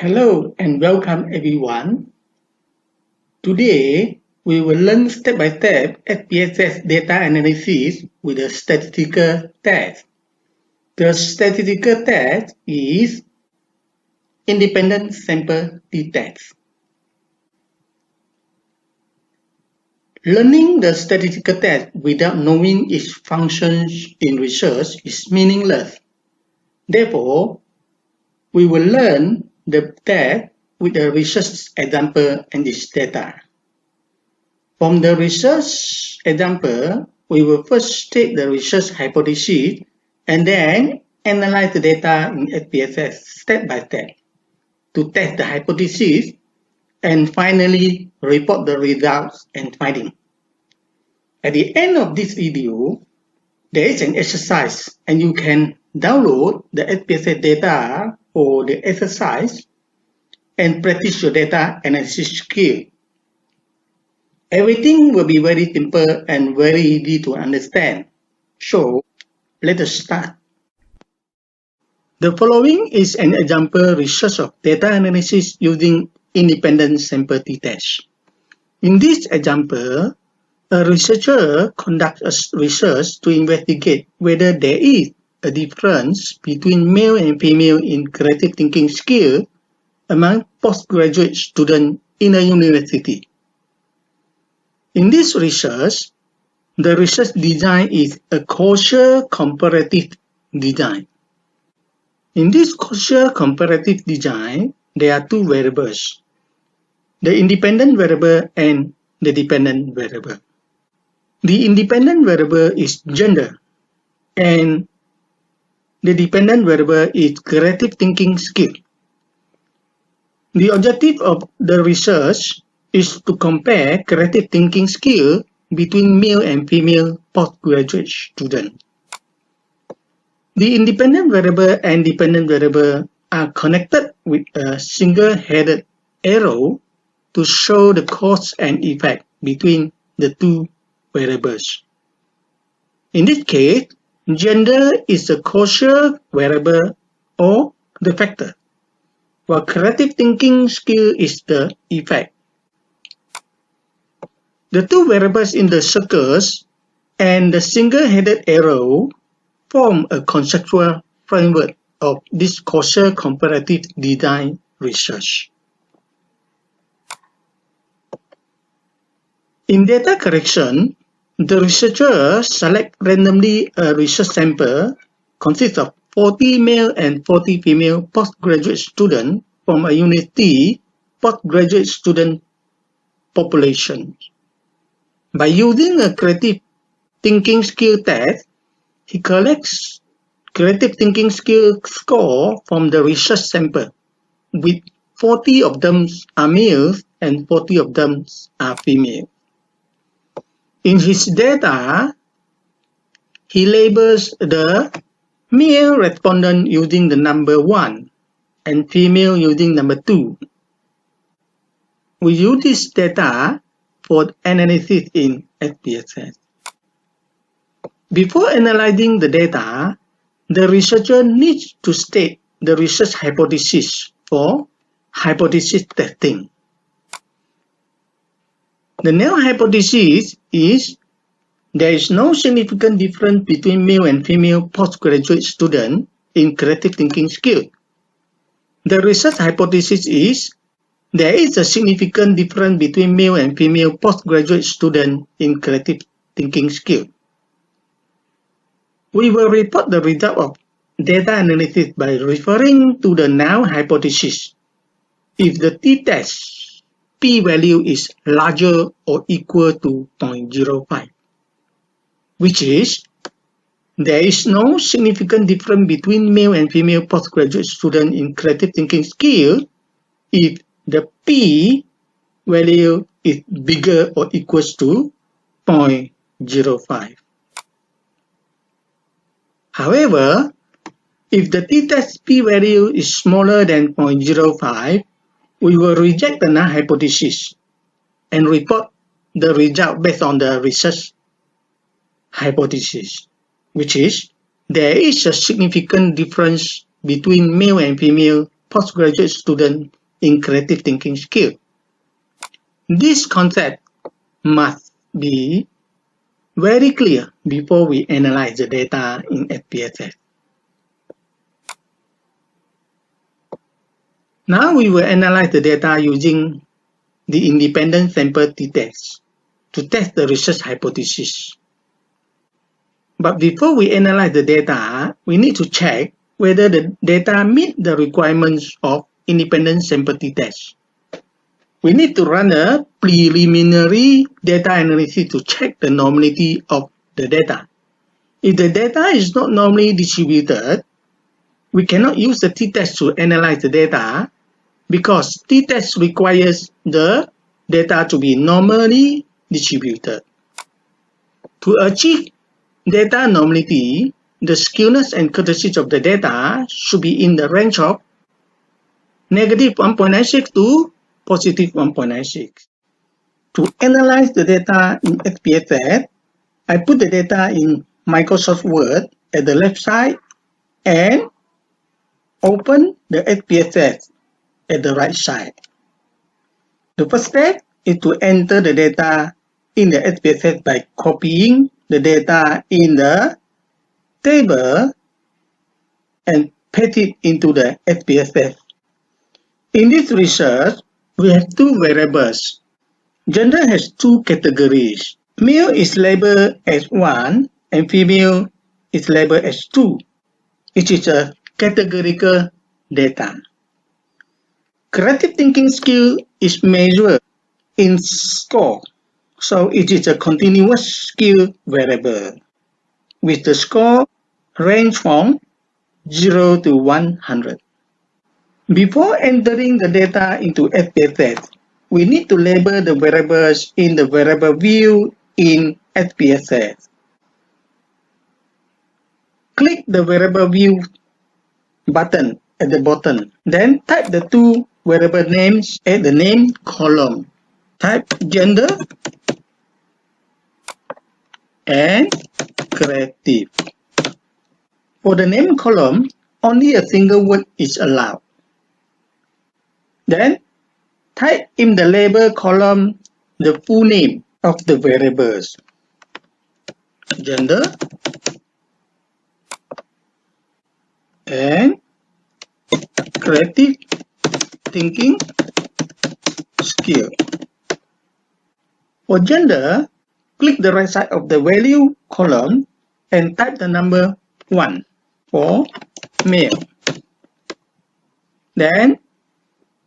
Hello and welcome everyone. Today, we will learn step-by-step SPSS data analysis with a statistical test. The statistical test is independent sample t-test. Learning the statistical test without knowing its functions in research is meaningless. Therefore, we will learn the test with a research example and its data. From the research example, we will first state the research hypothesis and then analyze the data in SPSS step by step to test the hypothesis and finally report the results and findings. At the end of this video, there is an exercise and you can download the SPSS data or the exercise and practice your data analysis skill. Everything will be very simple and very easy to understand. So, let us start. The following is an example research of data analysis using independent sample t-test. In this example, a researcher conducts research to investigate whether there is a difference between male and female in creative thinking skill among postgraduate students in a university. In this research, the research design is a causal-comparative design. In this causal-comparative design, there are two variables, the independent variable and the dependent variable. The independent variable is gender, and the dependent variable is creative thinking skill. The objective of the research is to compare creative thinking skill between male and female postgraduate students. The independent variable and dependent variable are connected with a single-headed arrow to show the cause and effect between the two variables. In this case, gender is the causal variable or the factor, while creative thinking skill is the effect. The two variables in the circles and the single-headed arrow form a conceptual framework of this causal-comparative design research. In data collection, the researcher selects randomly a research sample consists of 40 male and 40 female postgraduate students from a university postgraduate student population. By using a creative thinking skill test, he collects creative thinking skill score from the research sample, with 40 of them are males and 40 of them are female. In his data, he labels the male respondent using the number 1 and female using number 2. We use this data for analysis in SPSS. Before analyzing the data, the researcher needs to state the research hypothesis for hypothesis testing. The null hypothesis is there is no significant difference between male and female postgraduate students in creative thinking skill. The research hypothesis is there is a significant difference between male and female postgraduate students in creative thinking skill. We will report the result of data analysis by referring to the null hypothesis if the t-test p-value is larger or equal to 0.05, which is there is no significant difference between male and female postgraduate students in creative thinking skill if the p-value is bigger or equals to 0.05. However, if the t-test p-value is smaller than 0.05, we will reject the null hypothesis and report the result based on the research hypothesis, which is there is a significant difference between male and female postgraduate students in creative thinking skill. This concept must be very clear before we analyze the data in SPSS. Now we will analyze the data using the independent sample t-test to test the research hypothesis. But before we analyze the data, we need to check whether the data meet the requirements of independent sample t-test. We need to run a preliminary data analysis to check the normality of the data. If the data is not normally distributed, we cannot use the t-test to analyze the data because t-test requires the data to be normally distributed. To achieve data normality, the skewness and kurtosis of the data should be in the range of negative 1.96 to positive 1.96. To analyze the data in SPSS, I put the data in Microsoft Word at the left side and open the SPSS at the right side. The first step is to enter the data in the SPSS by copying the data in the table and paste it into the SPSS. In this research, we have two variables. Gender has two categories. Male is labeled as 1 and female is labeled as 2. It is a categorical data. Creative thinking skill is measured in score, so it is a continuous skill variable, with the score range from 0 to 100. Before entering the data into SPSS, we need to label the variables in the variable view in SPSS. Click the variable view button at the bottom. Then type the two variable names at the name column. Type gender and creative. For the name column, only a single word is allowed. Then type in the label column the full name of the variables. Gender and creative thinking skill. For gender, click the right side of the value column and type the number 1 for male. Then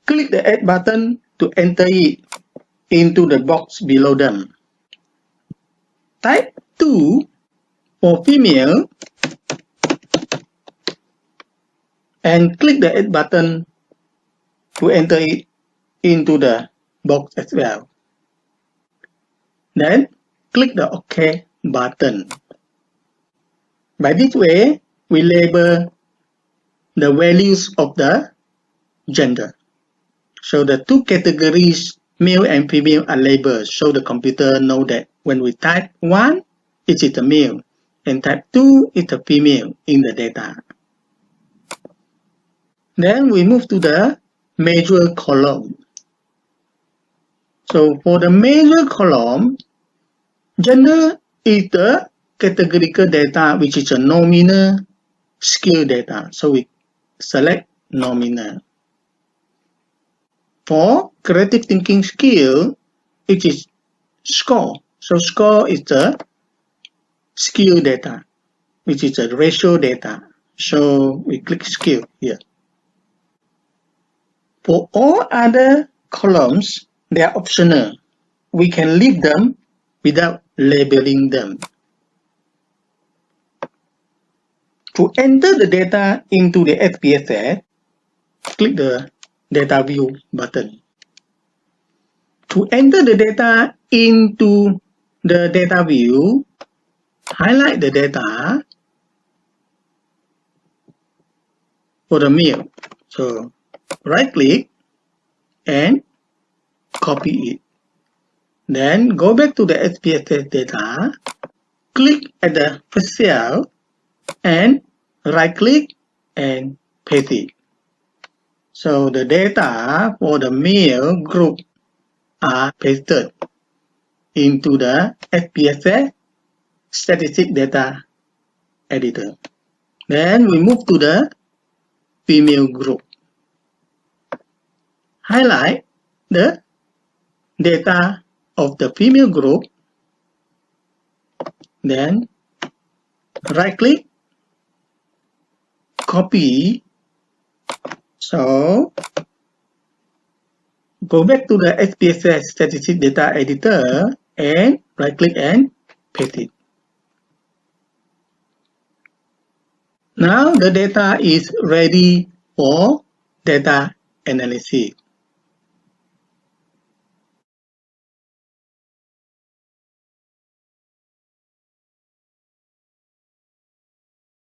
click the Add button to enter it into the box below them. Type 2 for female and click the Add button to enter it into the box as well. Then click the OK button. By this way, we label the values of the gender. So the two categories, male and female, are labeled, so the computer knows that when we type 1, it is a male, and type 2 is a female in the data. Then we move to the measure column. So for the measure column, gender is the categorical data, which is a nominal skill data. So we select nominal. For creative thinking skill, it is score. So score is the skill data, which is a ratio data. So we click skill here. For all other columns, they are optional. We can leave them without labeling them. To enter the data into the SPSS, click the Data View button. To enter the data into the data view, highlight the data for the male. So right click and copy it. Then go back to the SPSS data, click at the first cell and right click and paste it. So the data for the male group are pasted into the SPSS statistic data editor. Then we move to the female group. Highlight the data of the female group. Then right click, copy. So go back to the SPSS statistic data editor and right click and paste it. Now the data is ready for data analysis.